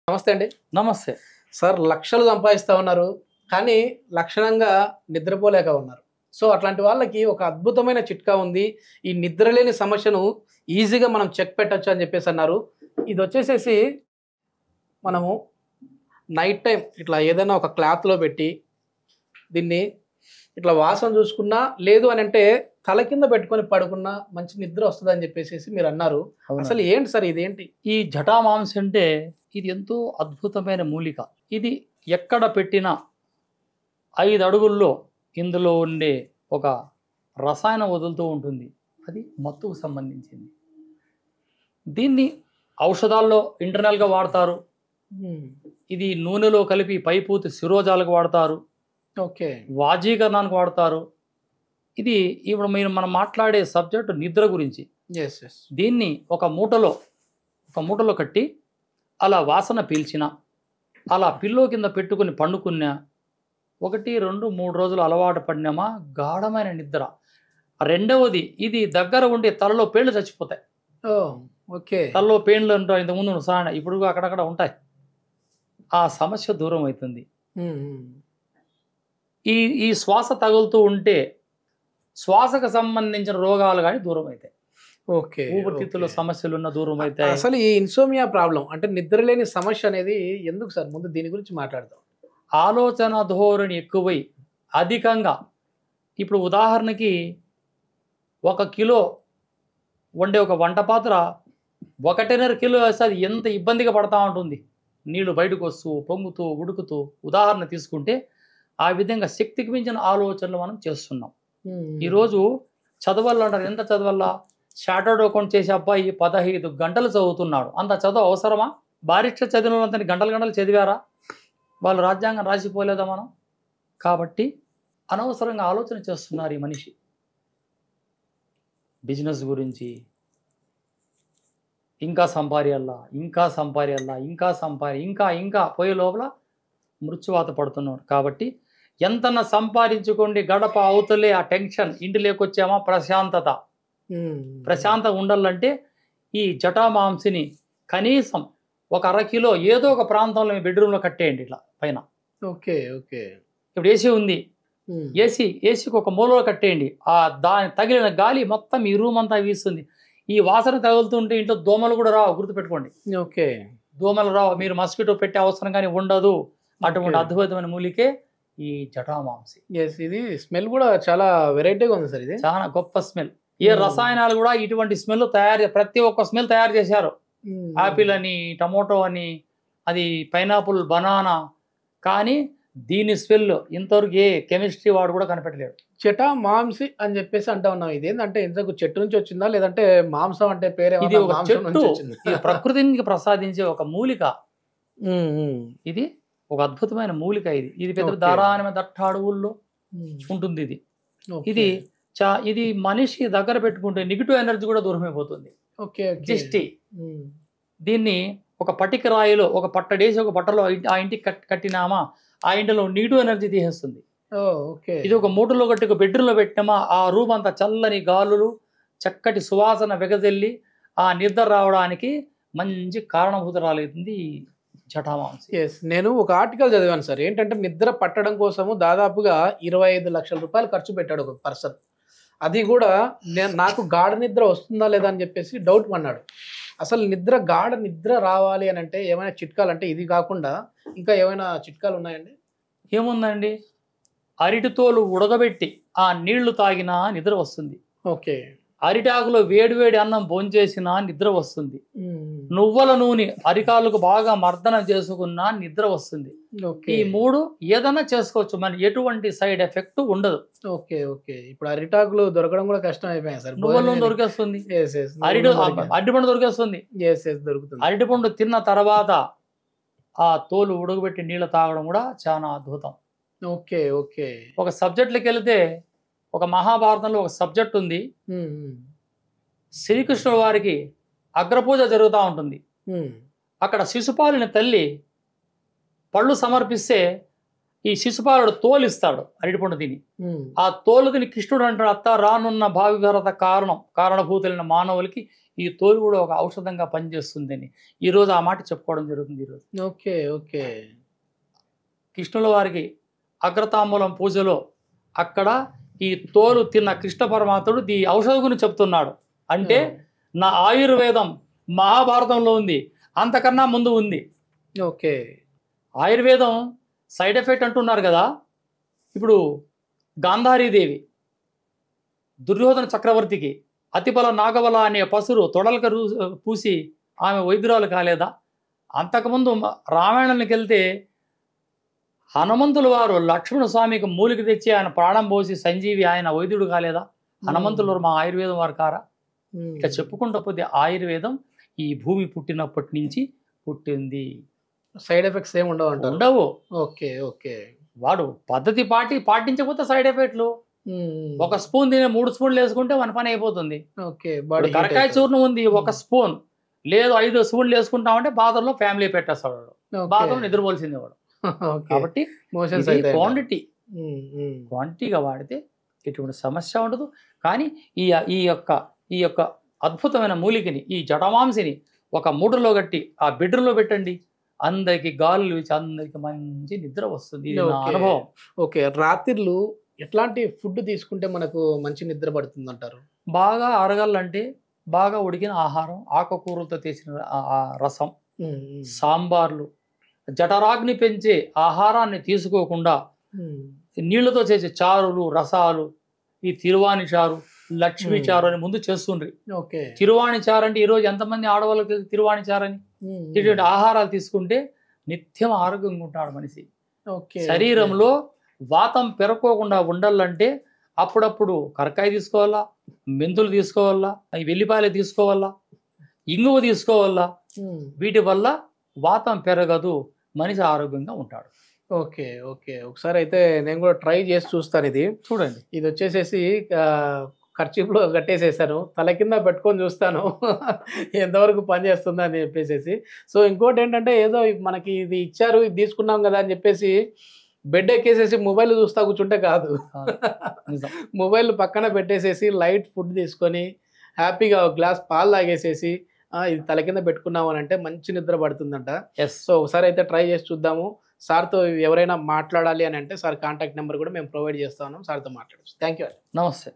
నమస్తే అండి. నమస్తే. సార్ లక్షలు సంపాదిస్తా ఉన్నారు. కానీ లక్షణంగా నిద్రపోలేక ఉన్నారు. సో అట్లాంటి వాళ్ళకి ఒక అద్భుతమైన చిట్కా ఉంది. ఈ నిద్రలేని సమస్యను ఈజీగా మనం చెక్ పెట్టొచ్చు అని చెప్పేసి అన్నారు. ఇది వచ్చేసేసి మనము నైట్ టైం ఇట్లా ఏదైనా ఒక క్లాత్లో పెట్టి దీన్ని ఇట్లా వాసన చూసుకున్నా లేదు అని అంటే తల కింద పెట్టుకొని పడుకున్నా మంచి నిద్ర వస్తుంది అని చెప్పేసి మీరు అన్నారు. అసలు ఏంటి సార్ ఇదేంటి? ఈ జటామాంసి అంటే ఇది ఎంతో అద్భుతమైన మూలిక. ఇది ఎక్కడ పెట్టినా 5 అడుగుల్లో ఇందులో ఉండే ఒక రసాయనం వదులుతూ ఉంటుంది. అది మత్తుకు సంబంధించింది. దీన్ని ఔషధాల్లో ఇంటర్నల్గా వాడతారు. ఇది నూనెలో కలిపి పైపూతి శిరోజాలకు వాడతారు. ఓకే. వాజీకరణానికి వాడతారు. ఇది ఇప్పుడు మనం మాట్లాడే సబ్జెక్టు నిద్ర గురించి. దీన్ని ఒక మూటలో కట్టి అలా వాసన పీల్చిన, అలా పిల్లో కింద పెట్టుకుని పండుకున్నా, 1, 2, 3 రోజులు అలవాటు పడినామా గాఢమైన నిద్ర. రెండవది, ఇది దగ్గర ఉండే తలలో పేర్లు చచ్చిపోతాయి. ఓకే. తలలో పేర్లు ఉంటాయి. ఇంతకుముందు సాన ఇప్పుడు అక్కడక్కడ ఉంటాయి. ఆ సమస్య దూరం అవుతుంది. ఈ శ్వాస తగులుతూ ఉంటే శ్వాసకు సంబంధించిన రోగాలు కానీ దూరం అవుతాయి. ఓకే. ఊపిరితిత్తుల సమస్యలు ఉన్న దూరం అవుతాయి. అసలు ఈ ఇన్సోమియా ప్రాబ్లం అంటే నిద్రలేని సమస్య అనేది ఎందుకు సార్? ముందు దీని గురించి మాట్లాడదాం. ఆలోచన ధోరణి ఎక్కువై అధికంగా, ఇప్పుడు ఉదాహరణకి 1 కిలో వండే ఒక వంట పాత్ర 1.5 కిలో వేస్తే అది ఎంత ఇబ్బందిగా పడతా ఉంటుంది. నీళ్లు బయటకు వస్తూ పొంగుతూ ఉడుకుతూ. ఉదాహరణ తీసుకుంటే ఆ విధంగా శక్తికి మించిన ఆలోచనలు మనం చేస్తున్నాం. ఈరోజు చదవాలంటారు. ఎంత చదవాలా? షార్టర్డ్ అకౌంట్ చేసే అబ్బాయి 15 గంటలు చదువుతున్నాడు. అంత చదువు అవసరమా? బారిస్టర్ చదివిన వాళ్ళంతా గంటలు చదివారా? వాళ్ళు రాజ్యాంగం రాసిపోలేదా మనం? కాబట్టి అనవసరంగా ఆలోచన చేస్తున్నారు ఈ మనిషి. బిజినెస్ గురించి ఇంకా పోయే లోపల మృత్యువాత పడుతున్నాడు. కాబట్టి ఎంతన్నా సంపాదించుకోండి, గడప అవతలే ఆ టెన్షన్. ఇంటి లేకొచ్చామా ప్రశాంతంగా ఉండాలంటే ఈ జటామాంసిని కనీసం 1/2 కిలో ఏదో ఒక ప్రాంతంలో బెడ్రూమ్లో కట్టేయండి ఇట్లా పైన. ఓకే. ఓకే. ఇప్పుడు ఏసీ ఉంది, ఏసీకి ఒక మూలలో కట్టేయండి. ఆ దాని తగిలిన గాలి మొత్తం ఈ రూమ్ అంతా వీస్తుంది. ఈ వాసన తగులుతుంటే ఇంట్లో దోమలు కూడా రావు, గుర్తుపెట్టుకోండి. ఓకే. దోమలు రావు. మీరు మస్కిటో పెట్టే అవసరం కానీ ఉండదు. అటువంటి అద్భుతమైన మూలికే ఈ జటామాంసి. ఇది స్మెల్ కూడా చాలా వెరైటీగా ఉంది సార్. ఇది చాలా గొప్ప స్మెల్. ఏ రసాయనాలు కూడా ఇటువంటి స్మెల్ ప్రతి ఒక్క స్మెల్ తయారు చేశారు. ఆపిల్ అని, టమోటో అని, అది పైనాపిల్, బనానా. కానీ దీని స్మెల్ ఇంతవరకు ఏ కెమిస్ట్రీ వాడు కూడా కనిపెట్టలేడు. జటామాంసి అని చెప్పేసి అంటా ఉన్నాం. ఇది ఏంటంటే ఇంతకు చెట్టు నుంచి వచ్చిందా లేదంటే మాంసం అంటే పేరే? ఇది ఒక చెట్టు, ఇది ప్రకృతికి ప్రసాదించే ఒక మూలిక. ఇది ఒక అద్భుతమైన మూలిక. ఇది పెద్ద దారాణమైన దట్ట అడవుల్లో ఉంటుంది. ఇది మనిషి దగ్గర పెట్టుకుంటే నెగిటివ్ ఎనర్జీ కూడా దూరమైపోతుంది. దిష్టి. దీన్ని ఒక పటిక రాయిలో ఒక పట్టడేసి ఒక బట్టలో ఆ ఇంటికి కట్టినామా ఆ ఇంటిలో నెగిటివ్ ఎనర్జీ తీసేస్తుంది. ఇది ఒక మూటలో కట్టి ఒక బెడ్రూమ్లో పెట్టినామా ఆ రూమ్ అంతా చల్లని గాలులు, చక్కటి సువాసన వెగజల్లి ఆ నిద్ర రావడానికి మంచి కారణభూతురాలవుతుంది జటామాంసి. నేను ఒక ఆర్టికల్ చదివాను సార్. ఏంటంటే నిద్ర పట్టడం కోసము దాదాపుగా 25 లక్షల రూపాయలు ఖర్చు పెట్టాడు ఒక పర్సన్. అది కూడా నాకు గాఢ నిద్ర వస్తుందా లేదా అని చెప్పేసి డౌట్ పన్నాడు. అసలు గాఢ నిద్ర రావాలి అని అంటే ఏమైనా చిట్కాలు, అంటే ఇది కాకుండా ఇంకా ఏమైనా చిట్కాలు ఉన్నాయండి? ఏముందండి, అరటితోలు ఉడకబెట్టి ఆ నీళ్లు తాగినా నిద్ర వస్తుంది. ఓకే. అరిటాకులో వేడి అన్నం భోంచేసినా నిద్ర వస్తుంది. నువ్వుల నూనె అరికాలకు బాగా మర్దన చేసుకున్నా నిద్ర వస్తుంది. ఈ 3 ఏదైనా చేసుకోవచ్చు, మన ఎటువంటి సైడ్ ఎఫెక్ట్ ఉండదు. ఓకే. ఓకే. ఇప్పుడు అరిటాకులు దొరకడం కూడా కష్టం అయిపోయింది సార్. నువ్వుల నూనె దొరికేస్తుంది, అరటిపండు దొరికేస్తుంది. దొరుకుతుంది. అరటిపండు తిన్న తర్వాత ఆ తోలు ఉడకబెట్టి నీళ్ళు తాగడం కూడా చాలా అద్భుతం. ఓకే. ఓకే. ఒక సబ్జెక్ట్లోకి వెళితే ఒక మహాభారతంలో ఒక సబ్జెక్ట్ ఉంది. శ్రీకృష్ణుడు వారికి అగ్రపూజ జరుగుతూ ఉంటుంది. అక్కడ శిశుపాలుని తల్లి పళ్ళు సమర్పిస్తే ఈ శిశుపాలుడు తోలు ఇస్తాడు అరటిపండు తిని. ఆ తోలు తిని కృష్ణుడు అంటాడు, అత్త రానున్న భావిభరత కారణభూతులైన మానవులకి ఈ తోలు కూడా ఒక ఔషధంగా పనిచేస్తుందని ఈరోజు ఆ మాట చెప్పుకోవడం జరుగుతుంది. ఈరోజు ఓకే ఓకే కృష్ణుల వారికి అగ్రతాంబూలం పూజలో అక్కడ ఈ తోలు తిన్న కృష్ణ పరమాత్ముడు ఈ ఔషధం గురించి చెప్తున్నాడు. అంటే నా ఆయుర్వేదం మహాభారతంలో ఉంది, అంతకన్నా ముందు ఉంది. ఓకే ఆయుర్వేదం సైడ్ ఎఫెక్ట్ అంటున్నారు కదా. ఇప్పుడు గాంధారీదేవి దుర్యోధన చక్రవర్తికి అతిబల నాగబల అనే పసురు తొడలక పూసి ఆమె వైద్యురాలు కాలేదా? అంతకుముందు రామాయణానికి వెళ్తే హనుమంతుల వారు లక్ష్మణ స్వామికి మూలికి తెచ్చి ఆయన ప్రాణం పోసి సంజీవి ఆయన వైద్యుడు కాలేదా? హనుమంతుల వారు మా ఆయుర్వేదం వారు కారా? ఇక చెప్పుకుంటూ పోతే ఆయుర్వేదం ఈ భూమి పుట్టినప్పటి నుంచి పుట్టింది. సైడ్ ఎఫెక్ట్స్ ఏమి ఉండవు అంటారు? ఉండవు. ఓకే ఓకే వాడు పద్ధతి పాటించకపోతే సైడ్ ఎఫెక్ట్లు. ఒక స్పూన్ తినే 3 స్పూన్లు వేసుకుంటే మన పని అయిపోతుంది. ఓకే కరకాయ చూర్ణం ఉంది, 1 స్పూన్ లేదు 5 స్పూన్లు వేసుకుంటామంటే బాధల్లో ఫ్యామిలీ పెట్టేస్తాడు, బాధలో నిద్రపోల్సింది వాడు. కాబట్టి క్వాంటిటీగా వాడితే ఎటువంటి సమస్య ఉండదు. కానీ ఈ యొక్క అద్భుతమైన మూలికని, ఈ జటమాంసిని ఒక మూటలో కట్టి ఆ బిడ్డలో పెట్టండి, అందరికి గాలులు ఇచ్చి అందరికి మంచి నిద్ర వస్తుంది. ఇది నా అనుభవం. ఓకే రాత్రిళ్ళు ఎట్లాంటి ఫుడ్ తీసుకుంటే మనకు మంచి నిద్ర పడుతుంది అంటారు? బాగా అరగాలంటే బాగా ఉడికిన ఆహారం, ఆకుకూరలతో చేసిన రసం, సాంబార్లు, జఠరాగ్ని పెంచే ఆహారాన్ని తీసుకోకుండా నీళ్లతో చేసే చారులు, రసాలు, ఈ తిరువాణి చారు, లక్ష్మీ చారు అని ముందు చేస్తుండ్రి. తిరువాణి చారు అంటే ఈరోజు ఎంతమంది ఆడవాళ్ళకి తిరువాణి చారు అని ఇటువంటి ఆహారాలు తీసుకుంటే నిత్యం ఆరోగ్యంగా ఉంటాడు మనిషి. శరీరంలో వాతం పెరగకుండా ఉండాలంటే అప్పుడప్పుడు కరకాయ తీసుకోవాలా, మెంతులు తీసుకోవాలా, వెల్లిపాయలు తీసుకోవాలా, ఇంగువ తీసుకోవాలా. వీటి వల్ల వాతం పెరగదు, మనిషి ఆరోగ్యంగా ఉంటాడు. ఓకే ఓకే ఒకసారి అయితే నేను కూడా ట్రై చేసి చూస్తాను. ఇది చూడండి, ఇది వచ్చేసేసి ఖర్చీపులో కట్టేసేసాను, తల కింద పెట్టుకొని చూస్తాను ఎంతవరకు పనిచేస్తుందా అని చెప్పేసి. సో ఇంకోటి ఏంటంటే ఏదో మనకి ఇది ఇచ్చారు, ఇది తీసుకున్నాం కదా అని చెప్పేసి బెడ్ ఎక్కేసేసి మొబైల్ చూస్తా కూర్చుంటే కాదు. మొబైల్ పక్కన పెట్టేసేసి లైట్ ఫుడ్ తీసుకొని హ్యాపీగా ఒక గ్లాస్ పాలు తాగేసేసి ఇది తల కింద పెట్టుకున్నాం అని అంటే మంచి నిద్ర పడుతుందంట. సో ఒకసారి అయితే ట్రై చేసి చూద్దాము. సార్తో ఎవరైనా మాట్లాడాలి అని అంటే సార్ కాంటాక్ట్ నెంబర్ కూడా మేము ప్రొవైడ్ చేస్తాము, సార్తో మాట్లాడచ్చు. Thank you. నమస్తే.